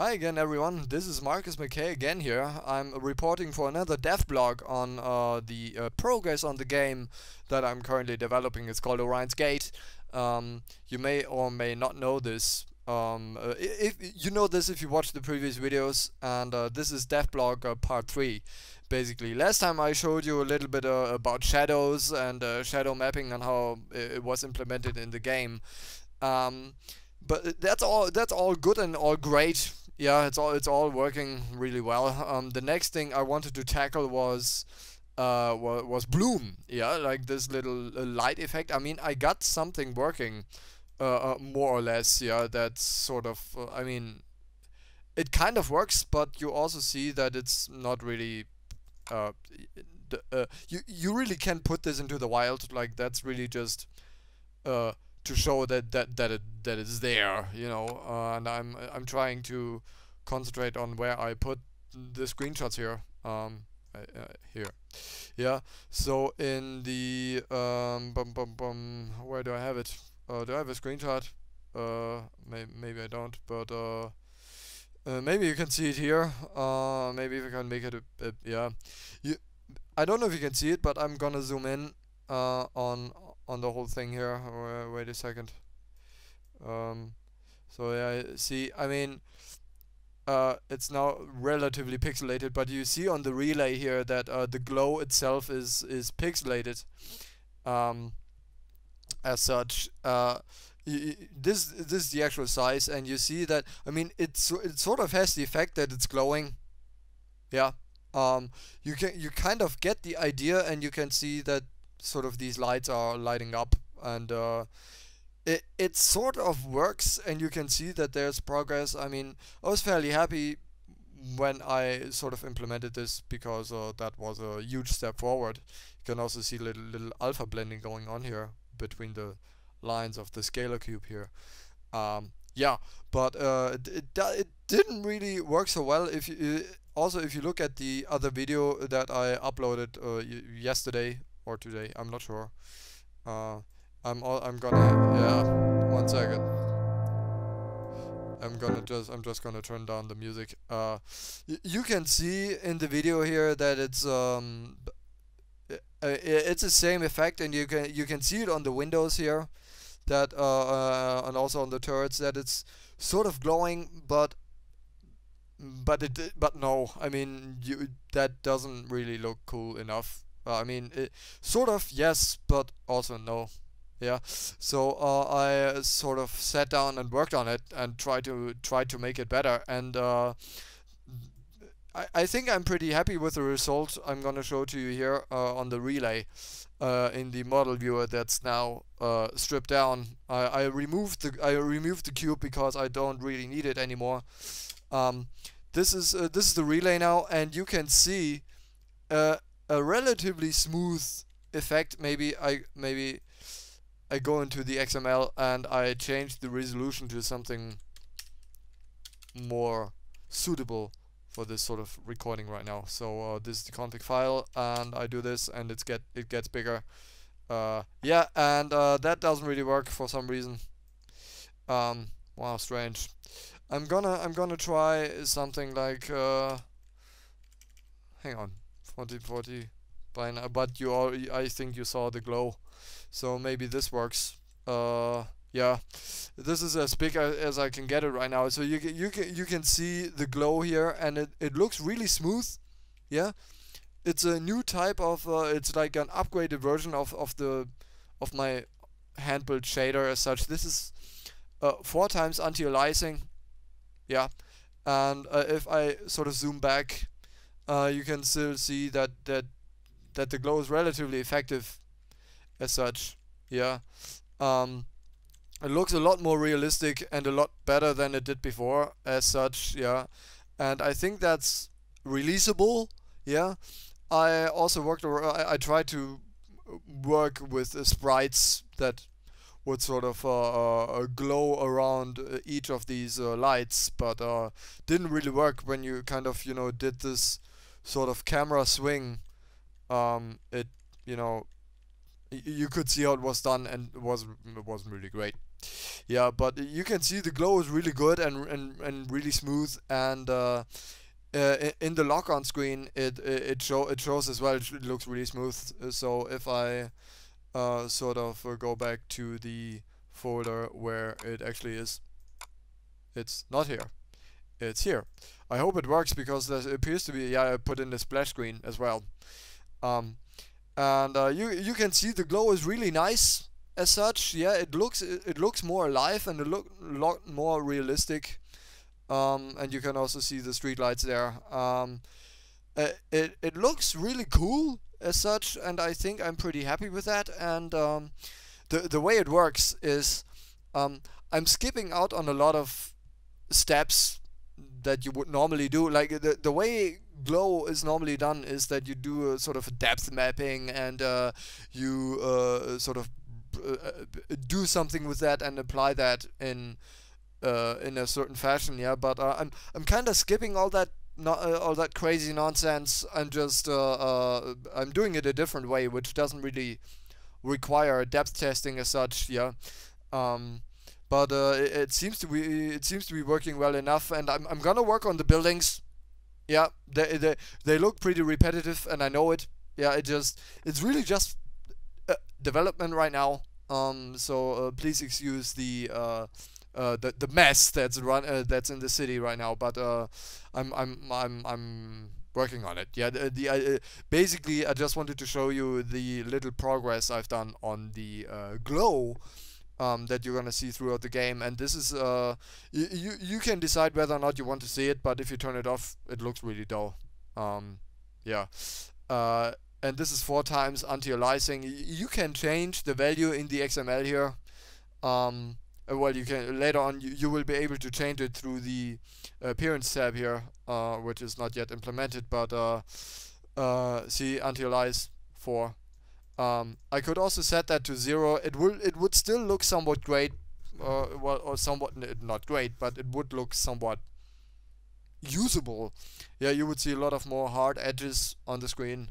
Hi again everyone, this is McKay again here. I'm reporting for another DevBlog on the progress on the game that I'm currently developing. It's called Orion's Gate. You may or may not know this. If you know this if you watched the previous videos, and this is DevBlog part 3. Basically, last time I showed you a little bit about shadows and shadow mapping and how it was implemented in the game. But that's all good and all great. Yeah, it's all working really well. The next thing I wanted to tackle was bloom. Yeah, like this little light effect. I mean, I got something working, more or less. Yeah, that's sort of. I mean, it kind of works, but you also see that it's not really. You really can put this into the wild. Like that's really just. To show that it's there, you know, and I'm trying to concentrate on where I put the screenshots here. Here, yeah. So in the where do I have it? Do I have a screenshot? Maybe I don't, but maybe you can see it here. Maybe if I can make it yeah. I don't know if you can see it, but I'm gonna zoom in on the whole thing here. Wait a second. So yeah, see, I mean, it's now relatively pixelated, but you see on the relay here that the glow itself is pixelated. As such, this is the actual size, and you see that. I mean, it sort of has the effect that it's glowing. Yeah. You kind of get the idea, and you can see that sort of these lights are lighting up, and it sort of works, and you can see that there's progress. I mean, I was fairly happy when I sort of implemented this, because that was a huge step forward. You can also see little alpha blending going on here between the lines of the scalar cube here. Yeah, but it didn't really work so well. If you also, if you look at the other video that I uploaded yesterday or today, I'm not sure. I'm gonna, yeah, 1 second. I'm just gonna turn down the music. You can see in the video here that it's the same effect, and you can see it on the windows here, that and also on the turrets, that it's sort of glowing, but no, I mean, that doesn't really look cool enough. I mean, it sort of yes, but also no. Yeah, so I sort of sat down and worked on it and tried to make it better, and I think I'm pretty happy with the result I'm gonna show to you here on the relay. In the model viewer that's now stripped down. I removed the cube because I don't really need it anymore. This is the relay now, and you can see a relatively smooth effect. Maybe I go into the XML and I change the resolution to something more suitable for this sort of recording right now. So this is the config file, and I do this, and it gets bigger. Yeah, and that doesn't really work for some reason. Wow, strange. I'm gonna try something like hang on, 4040 by now, but I think you saw the glow, so maybe this works. Yeah, this is as big as I can get it right now. So you can see the glow here, and it looks really smooth. Yeah, it's a new type of it's like an upgraded version of my hand-built shader as such. This is 4 times anti-aliasing. Yeah, and if I sort of zoom back, you can still see that the glow is relatively effective as such. Yeah. It looks a lot more realistic and a lot better than it did before as such, yeah. And I think that's releasable, yeah. I also I tried to work with sprites that would sort of glow around each of these lights, but didn't really work when you kind of, you know, did this sort of camera swing. It, you know, you could see how it was done, and it wasn't really great. Yeah, but you can see the glow is really good and really smooth, and in the lock-on screen it shows as well. It looks really smooth. So if I sort of go back to the folder where it actually is, it's not here. It's here. I hope it works because there appears to be, yeah, I put in the splash screen as well. Um, and you can see the glow is really nice as such. Yeah, it looks more alive and a lot more realistic. And you can also see the streetlights there. It looks really cool as such, and I think I'm pretty happy with that. And the way it works is I'm skipping out on a lot of steps that you would normally do. Like the way glow is normally done is that you do a sort of depth mapping, and you sort of do something with that and apply that in a certain fashion. Yeah, but I'm kind of skipping all that. All that crazy nonsense. I'm just I'm doing it a different way, which doesn't really require depth testing as such. Yeah, but it seems to be working well enough, and I'm gonna work on the buildings. Yeah, they look pretty repetitive, and I know it. Yeah, it's really just development right now. So please excuse the mess that's that's in the city right now, but I'm working on it. Yeah, basically I just wanted to show you the little progress I've done on the glow that you're gonna see throughout the game, and this is you can decide whether or not you want to see it, but if you turn it off, it looks really dull. Yeah. And this is 4 times anti-aliasing. You can change the value in the XML here. Well, you can later on. You will be able to change it through the appearance tab here, which is not yet implemented. But see, anti-alias 4. I could also set that to 0. It would still look somewhat great, well, or somewhat not great, but it would look somewhat usable. Yeah, you would see a lot of more hard edges on the screen,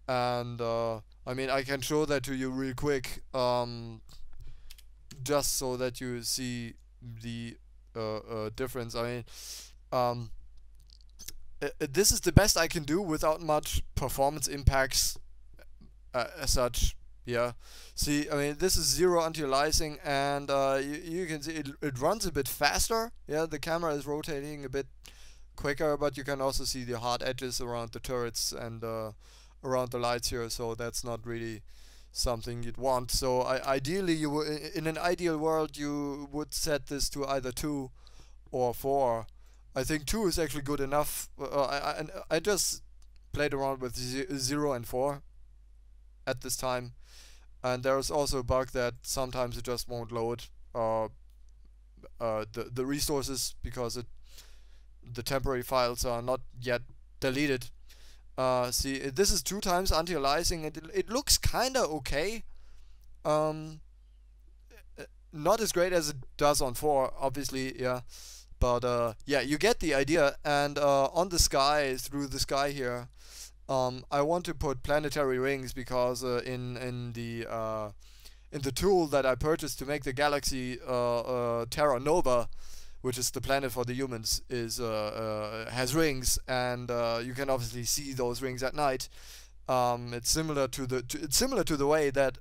and I mean, I can show that to you real quick. Just so that you see the difference. I mean, this is the best I can do without much performance impacts as such. Yeah. See, I mean, this is 0 anti-aliasing, and you can see it runs a bit faster. Yeah, the camera is rotating a bit quicker, but you can also see the hard edges around the turrets and around the lights here. So that's not really something you'd want. So ideally, in an ideal world, you would set this to either 2 or 4. I think 2 is actually good enough. I just played around with 0 and 4 at this time, and there's also a bug that sometimes it just won't load the resources because the temporary files are not yet deleted. See, this is 2 times anti-aliasing. It looks kinda okay. Not as great as it does on 4, obviously, yeah. But yeah, you get the idea. And on the sky, through the sky here, I want to put planetary rings because in the tool that I purchased to make the galaxy Terra Nova, which is the planet for the humans, has rings, and you can obviously see those rings at night. It's similar to the way that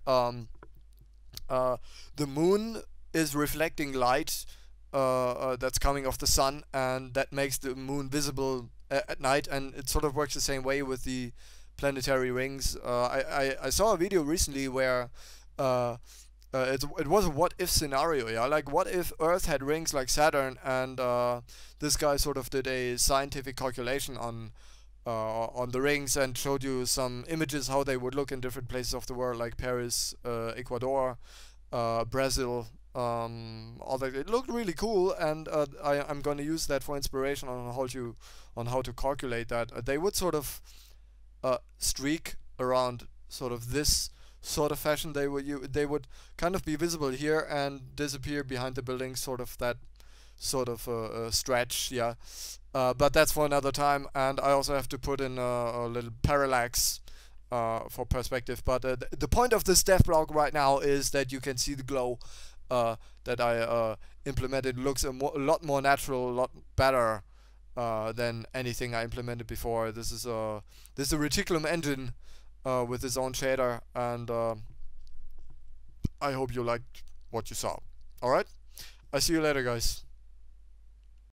the moon is reflecting light that's coming off the sun, and that makes the moon visible at night, and it sort of works the same way with the planetary rings. I saw a video recently where it was a what-if scenario, yeah, like what if Earth had rings like Saturn, and this guy sort of did a scientific calculation on the rings and showed you some images how they would look in different places of the world, like Paris, Ecuador, Brazil, all that. It looked really cool, and I'm going to use that for inspiration on how to calculate that. They would sort of streak around sort of this sort of fashion. They would kind of be visible here and disappear behind the building, sort of that sort of stretch, yeah. But that's for another time, and I also have to put in a little parallax for perspective. But the point of this DevBlog right now is that you can see the glow, that I implemented looks a lot more natural, a lot better than anything I implemented before. This is a Reticulum Engine with its own shader, and I hope you liked what you saw. Alright, I see you later, guys.